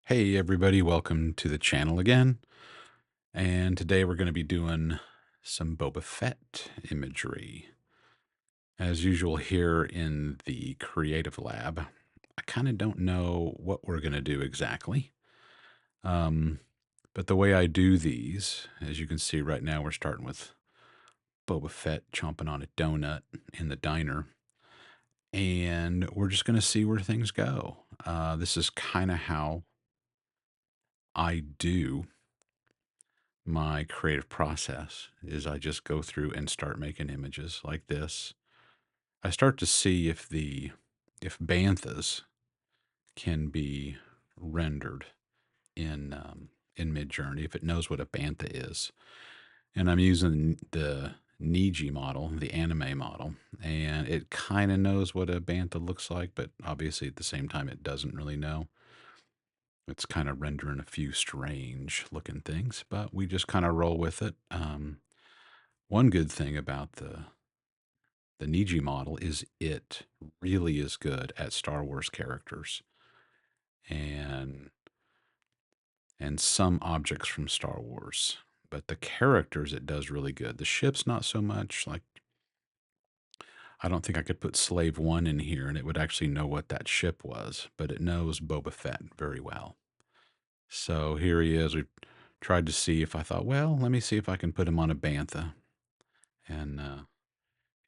Hey everybody, welcome to the channel again. And today we're going to be doing some Boba Fett imagery. As usual here in the creative lab, I kind of don't know what we're going to do exactly. Um, but the way I do these, as you can see right now, we're starting with Boba Fett chomping on a donut in the diner. And we're just going to see where things go. This is kind of how I do my creative process is I just go through and start making images like this. I start to see if banthas can be rendered in Midjourney, if it knows what a bantha is. And I'm using the Niji model, the anime model, and it kind of knows what a bantha looks like, but obviously at the same time it doesn't really know. It's kind of rendering a few strange looking things, but we just kind of roll with it. One good thing about the Niji model is it really is good at Star Wars characters and some objects from Star Wars. But the characters it does really good. The ships not so much. Like I don't think I could put Slave One in here and it would actually know what that ship was, but it knows Boba Fett very well. So here he is. We tried to see if I thought, well, let me see if I can put him on a bantha, and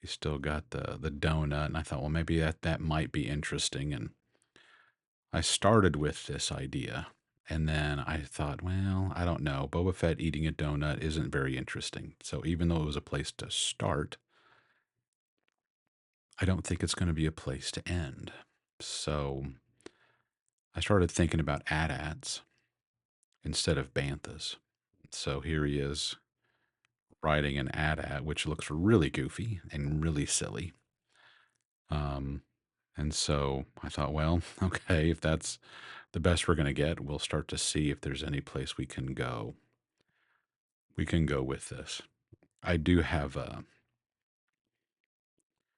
he's still got the donut, and I thought, well, maybe that might be interesting. And I started with this idea, and then I thought, well, I don't know. Boba Fett eating a donut isn't very interesting. So even though it was a place to start, I don't think it's going to be a place to end. So I started thinking about AT-ATs instead of banthas. So here he is riding an AT-AT, which looks really goofy and really silly. Um, and so I thought, well, okay, if that's the best we're going to get, we'll start to see if there's any place we can go. We can go with this. I do have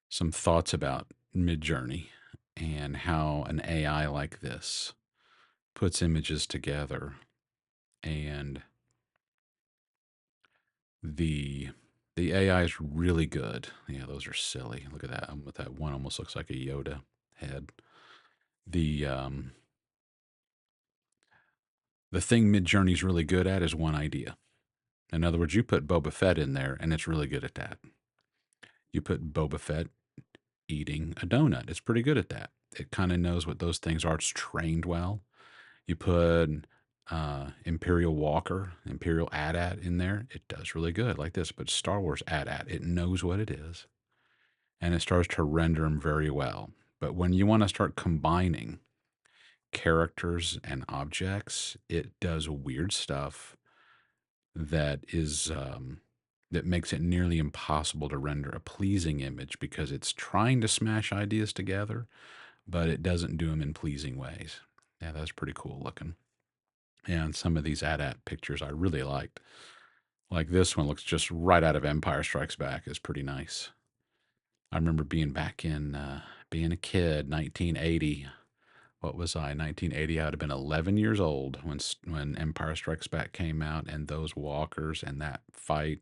some thoughts about Midjourney and how an AI like this puts images together, and the the AI is really good. Yeah, those are silly. Look at that. With that one almost looks like a Yoda head. The the thing Midjourney's really good at is one idea. In other words, you put Boba Fett in there, and it's really good at that. You put Boba Fett eating a donut. It's pretty good at that. It kind of knows what those things are. It's trained well. You put Imperial Walker, Imperial AT-AT in there. It does really good like this. But Star Wars AT-AT, it knows what it is, and it starts to render them very well. But when you want to start combining characters and objects, it does weird stuff that is that makes it nearly impossible to render a pleasing image because it's trying to smash ideas together, but it doesn't do them in pleasing ways. Yeah, that's pretty cool looking. And some of these AT-AT pictures I really liked. Like this one looks just right out of Empire Strikes Back. Is pretty nice. I remember being back in being a kid, 1980. What was I? 1980. I would have been 11 years old when Empire Strikes Back came out, and those walkers and that fight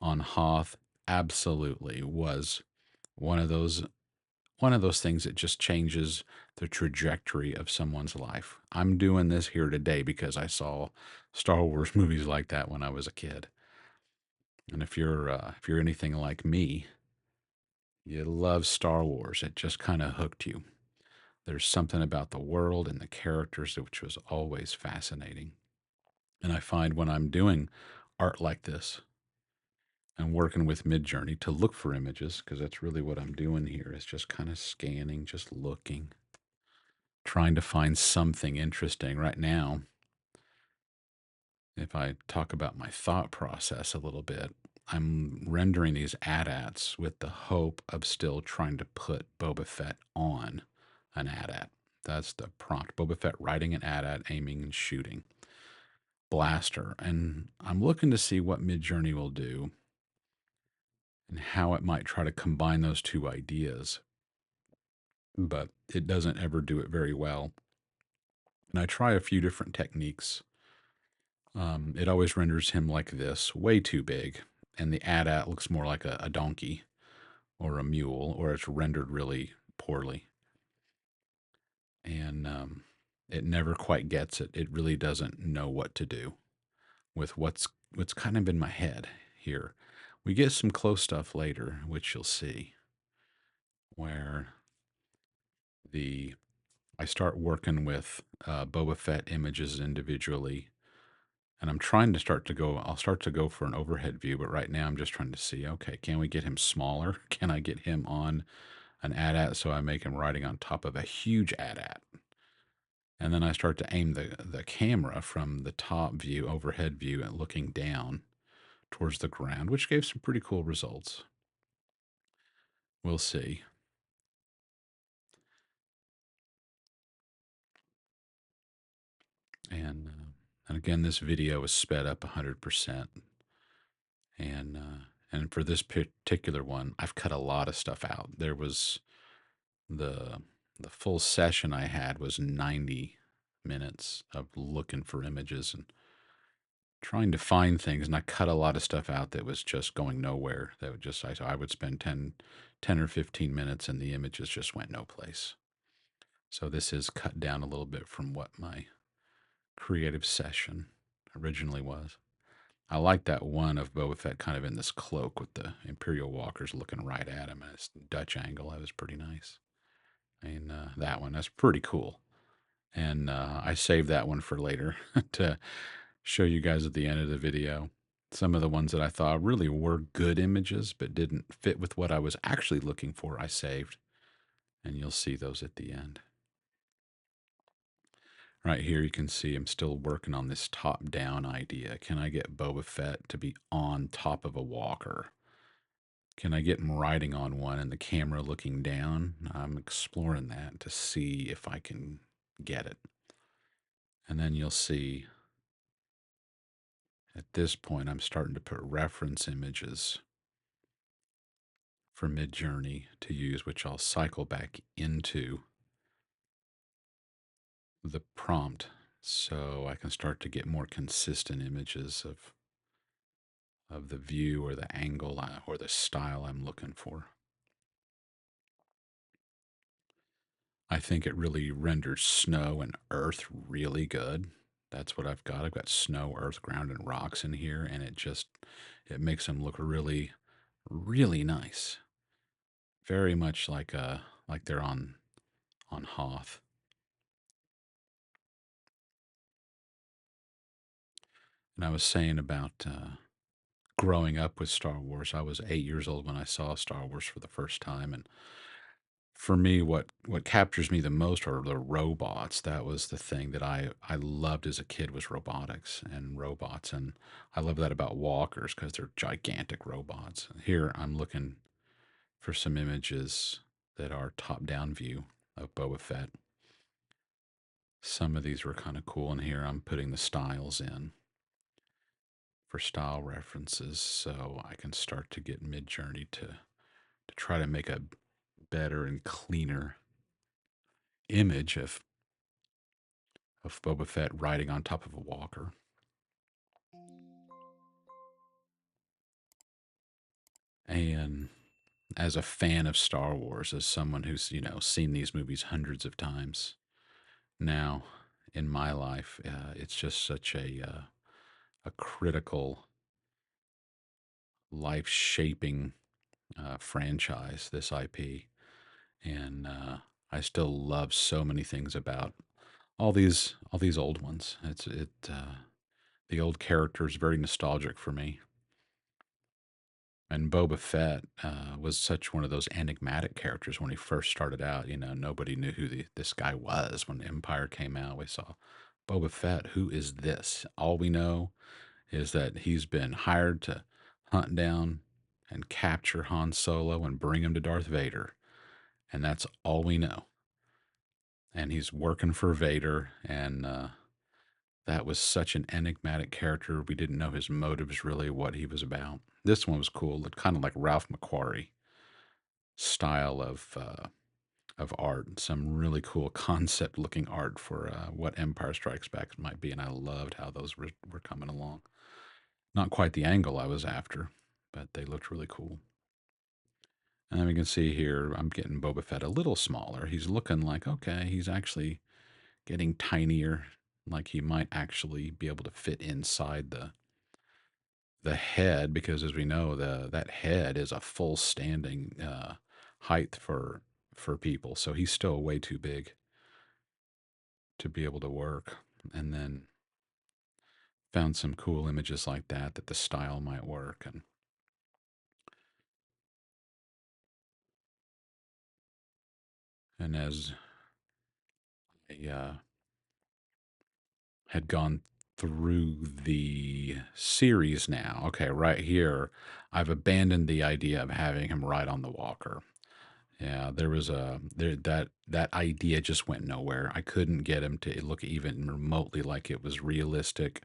on Hoth absolutely was one of those things that just changes the trajectory of someone's life. I'm doing this here today because I saw Star Wars movies like that when I was a kid. And if you're anything like me, you love Star Wars. It just kind of hooked you. There's something about the world and the characters which was always fascinating. And I find when I'm doing art like this and working with Midjourney to look for images, because that's really what I'm doing here, is just kind of scanning, just looking, trying to find something interesting. Right now, if I talk about my thought process a little bit, I'm rendering these AT-ATs with the hope of still trying to put Boba Fett on an AT-AT. That's the prompt. Boba Fett riding an AT-AT, aiming and shooting. Blaster. And I'm looking to see what Midjourney will do and how it might try to combine those two ideas. But it doesn't ever do it very well. And I try a few different techniques. It always renders him like this, way too big, and the AT-AT looks more like a donkey or a mule, or it's rendered really poorly. And it never quite gets it. It really doesn't know what to do with what's kind of in my head here. We get some close stuff later, which you'll see, where the I start working with Boba Fett images individually, and I'm trying to start to go. I'll start to go for an overhead view, but right now I'm just trying to see. Okay, can we get him smaller? Can I get him on an AT-AT so I make him riding on top of a huge AT-AT? And then I start to aim the camera from the top view, overhead view, and looking down towards the ground, which gave some pretty cool results. We'll see. And again, this video is sped up 100%. And for this particular one, I've cut a lot of stuff out. There was the the full session I had was 90 minutes of looking for images and trying to find things, and I cut a lot of stuff out that was just going nowhere. That would just I would spend 10 or 15 minutes and the images just went no place. So this is cut down a little bit from what my creative session originally was. I like that one of Boba Fett kind of in this cloak with the Imperial walkers looking right at him at his Dutch angle. That was pretty nice. And that one, that's pretty cool. And I saved that one for later to show you guys at the end of the video. Some of the ones that I thought really were good images but didn't fit with what I was actually looking for, I saved. And you'll see those at the end. Right here, you can see I'm still working on this top-down idea. Can I get Boba Fett to be on top of a walker? Can I get him riding on one and the camera looking down? I'm exploring that to see if I can get it. And then you'll see at this point, I'm starting to put reference images for Midjourney to use, which I'll cycle back into the prompt so I can start to get more consistent images of the view or the angle or the style I'm looking for. I think it really renders snow and earth really good. That's what I've got. I've got snow, earth, ground, and rocks in here, and it makes them look really, really nice. Very much like they're on Hoth. And I was saying about growing up with Star Wars. I was 8 years old when I saw Star Wars for the first time, and for me, what captures me the most are the robots. That was the thing that I loved as a kid was robotics and robots, and I love that about walkers because they're gigantic robots. Here, I'm looking for some images that are top-down view of Boba Fett. Some of these were kind of cool, and here I'm putting the styles in for style references, so I can start to get Midjourney to try to make a better and cleaner image of Boba Fett riding on top of a walker. And as a fan of Star Wars, as someone who's seen these movies hundreds of times now in my life, it's just such a critical, life shaping franchise. This IP, and I still love so many things about all these old ones. The old characters very nostalgic for me. And Boba Fett was such one of those enigmatic characters when he first started out. Nobody knew who this guy was. When Empire came out, we saw Boba Fett. Who is this? All we know is that he's been hired to hunt down and capture Han Solo and bring him to Darth Vader. And that's all we know. And he's working for Vader. And that was such an enigmatic character. We didn't know his motives really, what he was about. This one was cool. It kind of like Ralph McQuarrie style of art, some really cool concept looking art for what Empire Strikes Back might be. And I loved how those were coming along. Not quite the angle I was after, but they looked really cool. And then we can see here, I'm getting Boba Fett a little smaller. He's looking like, okay, he's actually getting tinier, like he might actually be able to fit inside the head, because as we know, that head is a full standing height for people. So he's still way too big to be able to work. And then found some cool images like that the style might work. And as I had gone through the series now, okay, right here, I've abandoned the idea of having him ride on the walker. Yeah, there was that idea just went nowhere. I couldn't get him to look even remotely like it was realistic,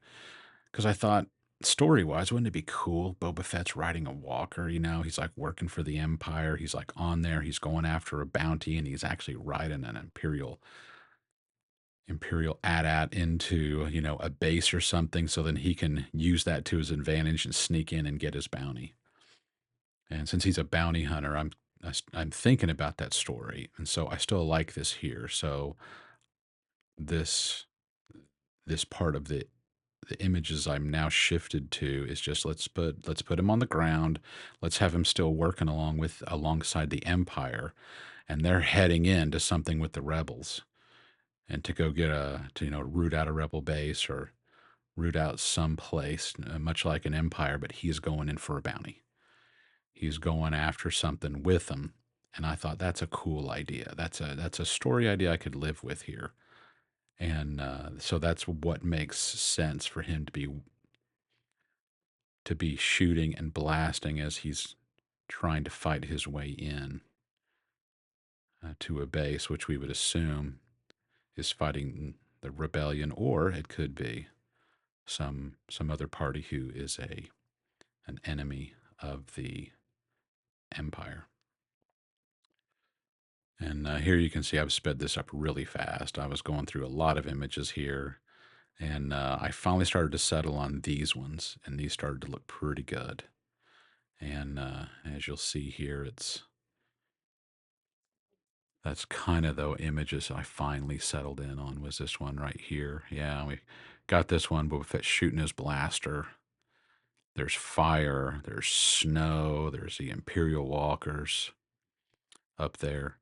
because I thought, story wise, wouldn't it be cool? Boba Fett's riding a walker, he's like working for the Empire. He's like on there, he's going after a bounty, and he's actually riding an Imperial AT-AT into, a base or something, so then he can use that to his advantage and sneak in and get his bounty. And since he's a bounty hunter, I'm thinking about that story, and so I still like this here. So this this part of the images I'm now shifted to is just let's put him on the ground. Let's have him still working alongside the Empire, and they're heading into something with the rebels, and to go get root out a rebel base or root out some place, much like an Empire, but he's going in for a bounty. He's going after something with them. And I thought that's a cool idea. That's a story idea I could live with here. And so that's what makes sense for him to be shooting and blasting as he's trying to fight his way in to a base, which we would assume is fighting the rebellion, or it could be some other party who is an enemy of the Empire. And here you can see I've sped this up really fast. I was going through a lot of images here, and I finally started to settle on these ones, and these started to look pretty good. And as you'll see here, that's kind of the images I finally settled in on, was this one right here. Yeah, we got this one, Boba Fett shooting his blaster. There's fire, there's snow, there's the Imperial walkers up there.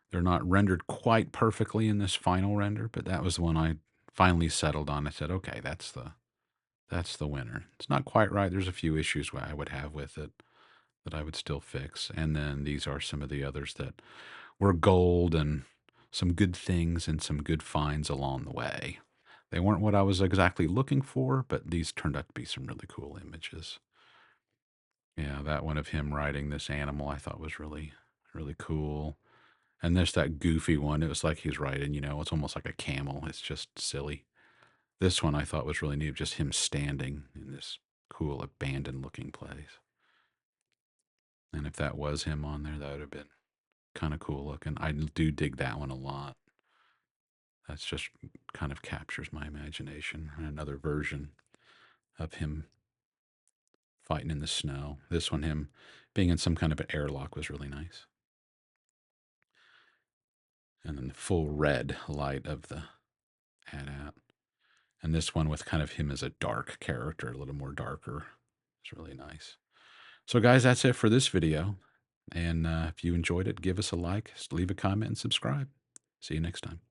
They're not rendered quite perfectly in this final render, but that was the one I finally settled on. I said, okay, that's the winner. It's not quite right. There's a few issues I would have with it that I would still fix. And then these are some of the others that were gold, and some good things and some good finds along the way. They weren't what I was exactly looking for, but these turned out to be some really cool images. Yeah, that one of him riding this animal I thought was really, really cool. And there's that goofy one. It was like he's riding, it's almost like a camel. It's just silly. This one I thought was really neat, just him standing in this cool abandoned looking place. And if that was him on there, that would have been kind of cool looking. I do dig that one a lot. That's just kind of captures my imagination. And another version of him fighting in the snow. This one, him being in some kind of an airlock, was really nice. And then the full red light of the AT-AT. And this one with kind of him as a dark character, a little more darker. It's really nice. So, guys, that's it for this video. And if you enjoyed it, give us a like, leave a comment, and subscribe. See you next time.